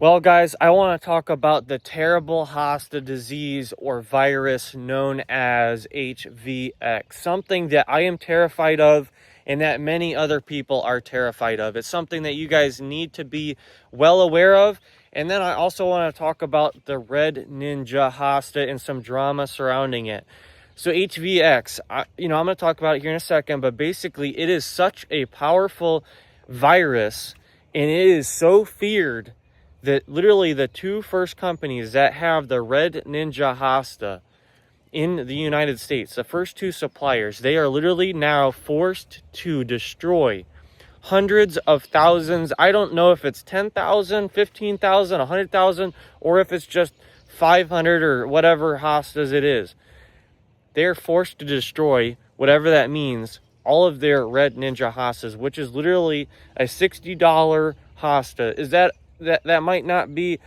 Well, guys, I want to talk about the terrible hosta disease or virus known as HVX, something that I am terrified of and that many other people are terrified of. It's something that you guys need to be well aware of. And then I also want to talk about the red ninja hosta and some drama surrounding it. So HVX, I'm going to talk about it here in a second, but basically it is such a powerful virus and it is so feared that literally the two first companies that have the red ninja hosta in the United States, the first two suppliers, they are literally now forced to destroy hundreds of thousands. I don't know if it's 10,000, 15,000, 100,000, or if it's just 500 or whatever hostas it is. They're forced to destroy, whatever that means, all of their red ninja hostas, which is literally a $60 hosta. Is that might not be,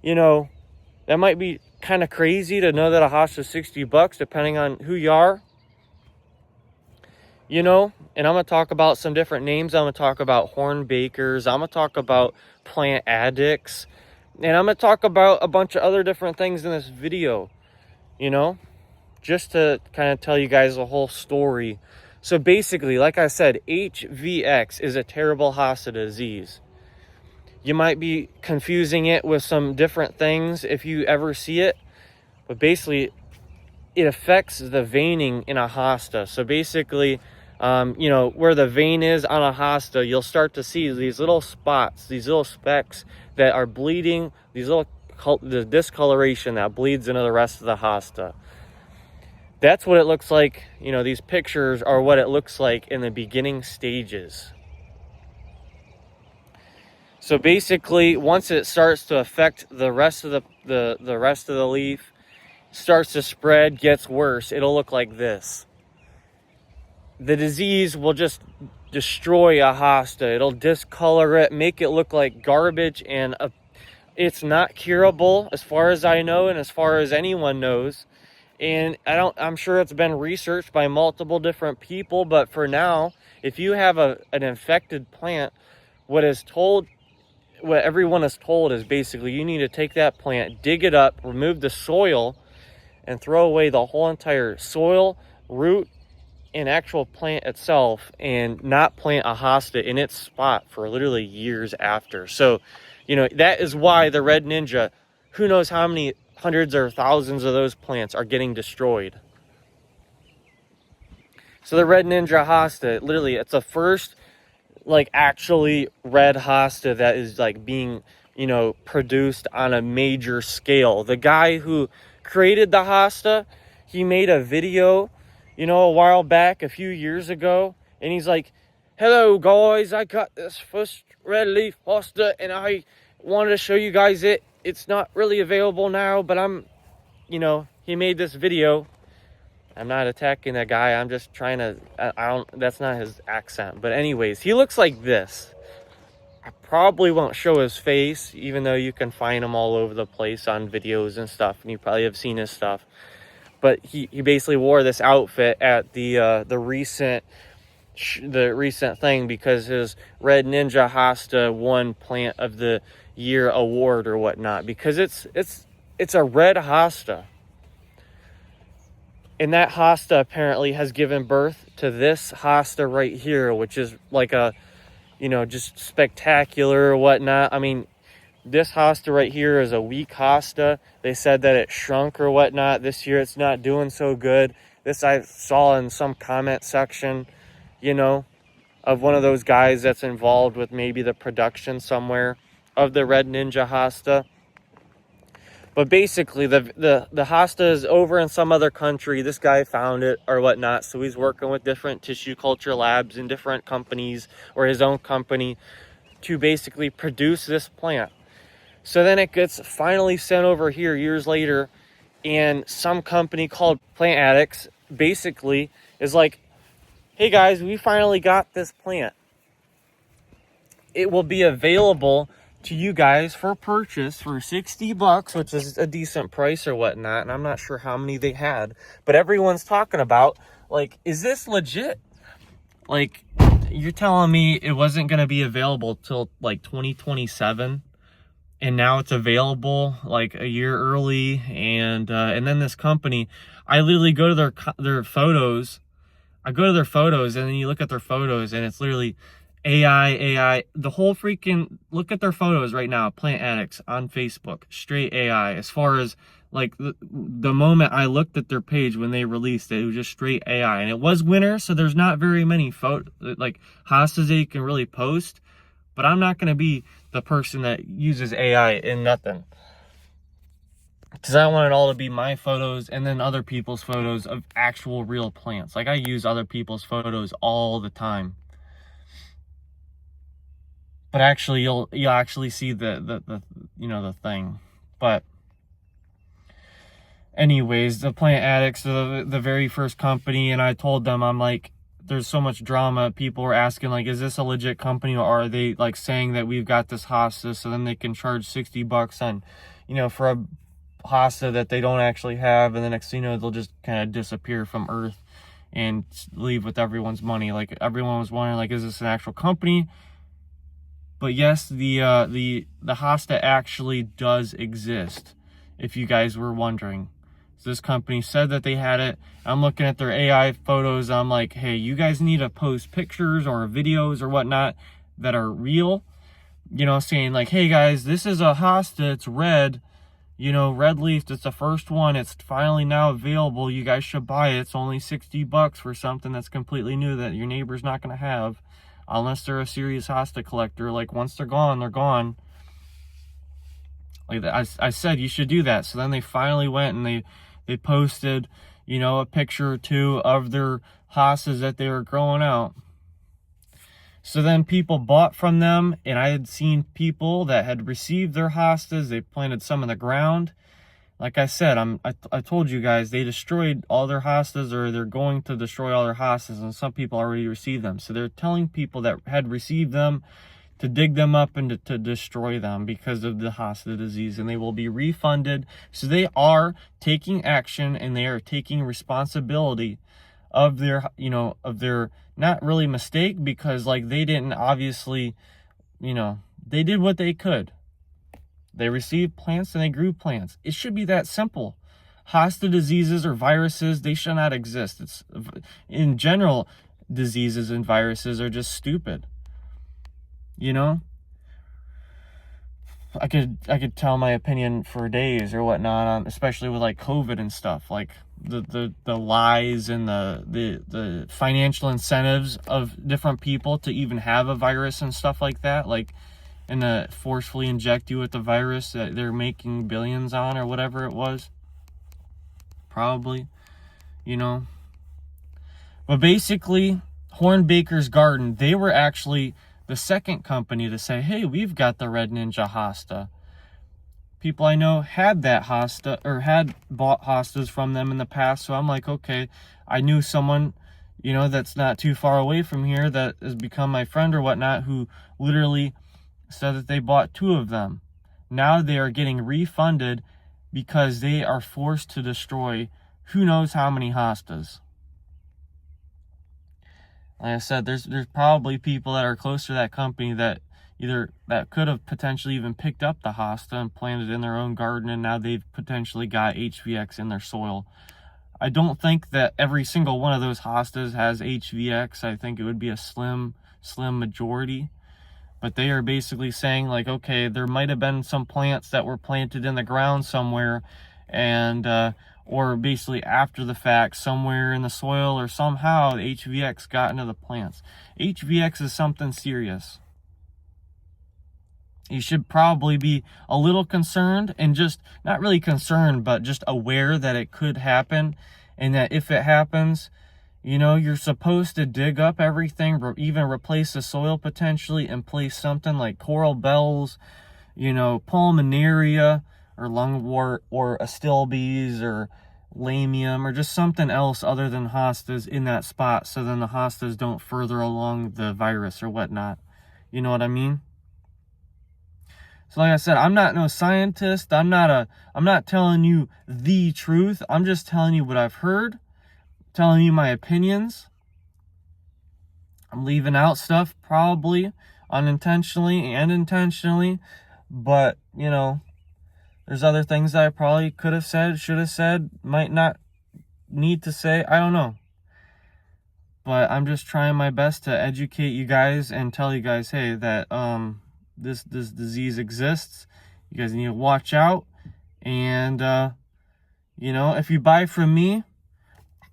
that might be kind of crazy to know that a hosta is $60 depending on who you are. And I'm going to talk about some different names. I'm going to talk about horn bakers. I'm going to talk about plant addicts. And I'm going to talk about a bunch of other different things in this video, just to kind of tell you guys the whole story. So basically, like I said, HVX is a terrible hosta disease. You might be confusing it with some different things if you ever see it, but basically it affects the veining in a hosta. So basically, where the vein is on a hosta, you'll start to see these little spots, these little specks that are bleeding, the discoloration that bleeds into the rest of the hosta. That's what it looks like. These pictures are what it looks like in the beginning stages. So basically, once it starts to affect the rest of the rest of the leaf, starts to spread, gets worse, it'll look like this. The disease will just destroy a hosta. It'll discolor it, make it look like garbage, and it's not curable as far as I know and as far as anyone knows. And I'm sure it's been researched by multiple different people, but for now, if you have an infected plant, what everyone is told is basically you need to take that plant, dig it up, remove the soil, and throw away the whole entire soil, root, and actual plant itself, and not plant a hosta in its spot for literally years after. So, that is why the red ninja, who knows how many hundreds or thousands of those plants are getting destroyed. So the red ninja hosta, literally, it's the first actually red hosta that is being produced on a major scale. The guy who created the hosta, he made a video a while back, a few years ago, and he's like, hello guys, I got this first red leaf hosta and I wanted to show you guys it. It's not really available now, but he made this video. I'm not attacking that guy. I'm just trying to, that's not his accent. But anyways, he looks like this. I probably won't show his face, even though you can find him all over the place on videos and stuff, and you probably have seen his stuff. But he basically wore this outfit at the recent thing because his red ninja hosta won Plant of the Year award or whatnot, because it's a red hosta. And that hosta apparently has given birth to this hosta right here, which is like a, just spectacular or whatnot. I mean, this hosta right here is a weak hosta. They said that it shrunk or whatnot. This year it's not doing so good. This I saw in some comment section, of one of those guys that's involved with maybe the production somewhere of the red ninja hosta. But basically, the hosta is over in some other country. This guy found it or whatnot, so he's working with different tissue culture labs and different companies or his own company to basically produce this plant. So then it gets finally sent over here years later, and some company called Plant Addicts basically is like, hey guys, we finally got this plant. It will be available to you guys for purchase for $60, which is a decent price or whatnot, and I'm not sure how many they had, but everyone's talking about, is this legit? You're telling me it wasn't going to be available till 2027, and now it's available like a year early. And then this company, I literally go to their photos. I go to their photos, and then you look at their photos, and it's literally AI. The whole freaking, look at their photos right now, Plant Addicts on Facebook, straight AI. As far as like the moment I looked at their page when they released it, it was just straight AI. And it was winter, so there's not very many like hostas that you can really post. But I'm not going to be the person that uses AI in nothing, because I want it all to be my photos and then other people's photos of actual real plants. Like, I use other people's photos all the time. But actually, you'll actually see the you know, the thing. But anyways, the Plant Addicts, the very first company, and I told them, I'm like, there's so much drama. People were asking, like, is this a legit company, or are they like saying that we've got this hosta so then they can charge $60 on, you know, for a hosta that they don't actually have, and the next thing you know, they'll just kind of disappear from Earth and leave with everyone's money. Like, everyone was wondering, like, is this an actual company? But yes, the hosta actually does exist, if you guys were wondering. So this company said that they had it. I'm looking at their AI photos. I'm like, hey, you guys need to post pictures or videos or whatnot that are real. You know, saying like, hey guys, this is a hosta. It's red. You know, red leaf. It's the first one. It's finally now available. You guys should buy it. It's only $60 for something that's completely new that your neighbor's not going to have, unless they're a serious hosta collector. Like, once they're gone, they're gone. Like, I said you should do that. So then they finally went and they posted, you know, a picture or two of their hostas that they were growing out. So then people bought from them, and I had seen people that had received their hostas. They planted some in the ground. Like I said, I told you guys, they destroyed all their hostas, or they're going to destroy all their hostas, and some people already received them. So they're telling people that had received them to dig them up and to destroy them because of the hosta disease, and they will be refunded. So they are taking action, and they are taking responsibility of their, you know, of their not really mistake, because like they didn't obviously, you know, they did what they could. They received plants and they grew plants. It should be that simple. Hosta diseases or viruses, they should not exist. It's, in general, diseases and viruses are just stupid. You know, I could tell my opinion for days or whatnot on, especially with like COVID and stuff, like the lies and the financial incentives of different people to even have a virus and stuff like that, like, and to forcefully inject you with the virus that they're making billions on, or whatever it was, probably, you know. But basically, Hornbaker's Garden, they were actually the second company to say, hey, we've got the Red Ninja hosta. People I know had that hosta, or had bought hostas from them in the past. So I'm like, okay, I knew someone, you know, that's not too far away from here that has become my friend or whatnot, who literally said that they bought 2 of them. Now they are getting refunded because they are forced to destroy who knows how many hostas. Like I said, there's probably people that are close to that company that could have potentially even picked up the hosta and planted in their own garden, and now they've potentially got HVX in their soil. I don't think that every single one of those hostas has HVX. I think it would be a slim majority. But they are basically saying, like, okay, there might have been some plants that were planted in the ground somewhere, and or basically after the fact, somewhere in the soil, or somehow the HVX got into the plants. HVX is something serious. You should probably be a little concerned, and just, not really concerned, but just aware that it could happen, and that if it happens, you know, you're supposed to dig up everything, even replace the soil potentially, and place something like coral bells, you know, pulmonaria, or lungwort, or astilbes, or lamium, or just something else other than hostas in that spot, so then the hostas don't further along the virus or whatnot. You know what I mean? So like I said, I'm not no scientist. I'm not telling you the truth. I'm just telling you what I've heard, telling you my opinions. I'm leaving out stuff, probably unintentionally and intentionally, But, you know, there's other things that I probably could have said, should have said, might not need to say. I don't know. But I'm just trying my best to educate you guys and tell you guys, hey, that this disease exists. You guys need to watch out. And you know, if you buy from me,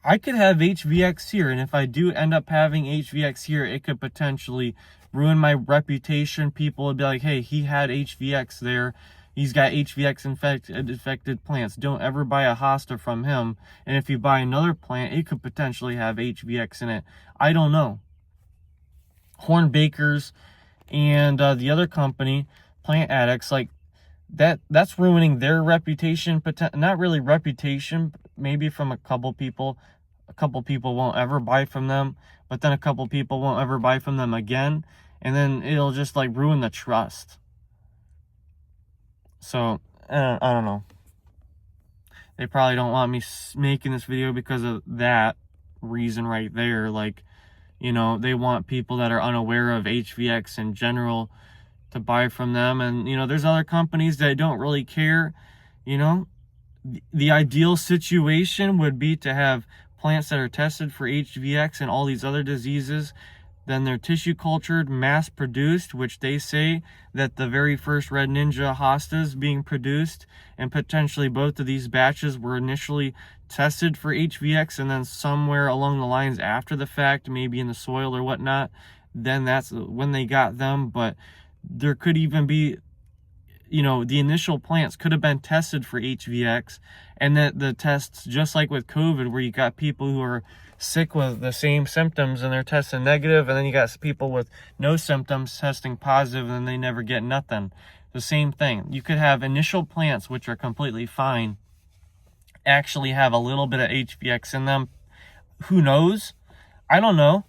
I could have HVX here, and if I do end up having HVX here, it could potentially ruin my reputation. People would be like, hey, he had HVX there. He's got HVX infected plants. Don't ever buy a hosta from him. And if you buy another plant, it could potentially have HVX in it. I don't know. Horn Bakers and the other company, Plant Addicts, like that's ruining their reputation. Not really reputation, maybe from a couple people. A couple people won't ever buy from them, but then a couple people won't ever buy from them again, and then it'll just like ruin the trust. So I don't know. They probably don't want me making this video because of that reason right there. Like, you know, they want people that are unaware of HVX in general to buy from them. And, you know, there's other companies that don't really care. You know, the ideal situation would be to have plants that are tested for HVX and all these other diseases, then they're tissue cultured, mass produced, which they say that the very first Red Ninja hostas being produced, and potentially both of these batches were initially tested for HVX, and then somewhere along the lines after the fact, maybe in the soil or whatnot, then that's when they got them. But there could even be, you know, the initial plants could have been tested for HVX, and that the tests, just like with COVID, where you got people who are sick with the same symptoms and they're testing negative, and then you got people with no symptoms testing positive and they never get nothing. The same thing. You could have initial plants which are completely fine actually have a little bit of HVX in them. Who knows? I don't know.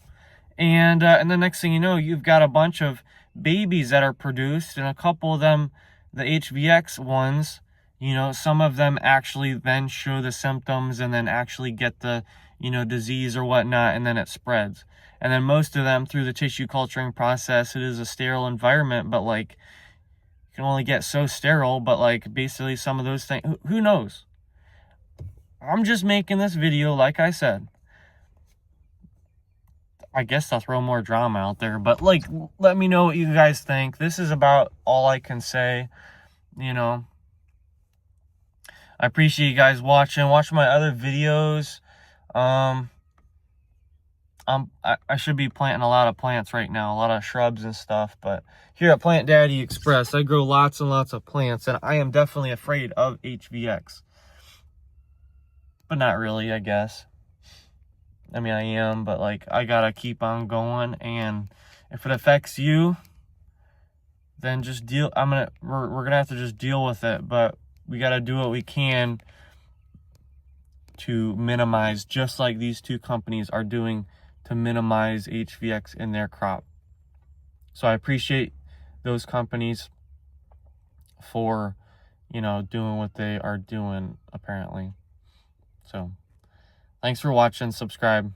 And the next thing you know, you've got a bunch of babies that are produced, and a couple of them, the HVX ones, you know, some of them actually then show the symptoms and then actually get the, you know, disease or whatnot, and then it spreads. And then most of them, through the tissue culturing process, it is a sterile environment, but like, you can only get so sterile, but like basically some of those things, who knows? I'm just making this video, like I said. I guess I'll throw more drama out there, but like, let me know what you guys think. This is about all I can say, you know. I appreciate you guys watching. Watch my other videos. I should be planting a lot of plants right now, a lot of shrubs and stuff. But here at Plant Daddy Express, I grow lots and lots of plants, and I am definitely afraid of HVX. But not really, I guess. I mean, I am, but like, I gotta keep on going. And if it affects you, then just deal. We're gonna have to just deal with it. But we gotta do what we can to minimize, just like these two companies are doing, to minimize HVX in their crop. So I appreciate those companies for, you know, doing what they are doing, apparently. So thanks for watching. Subscribe.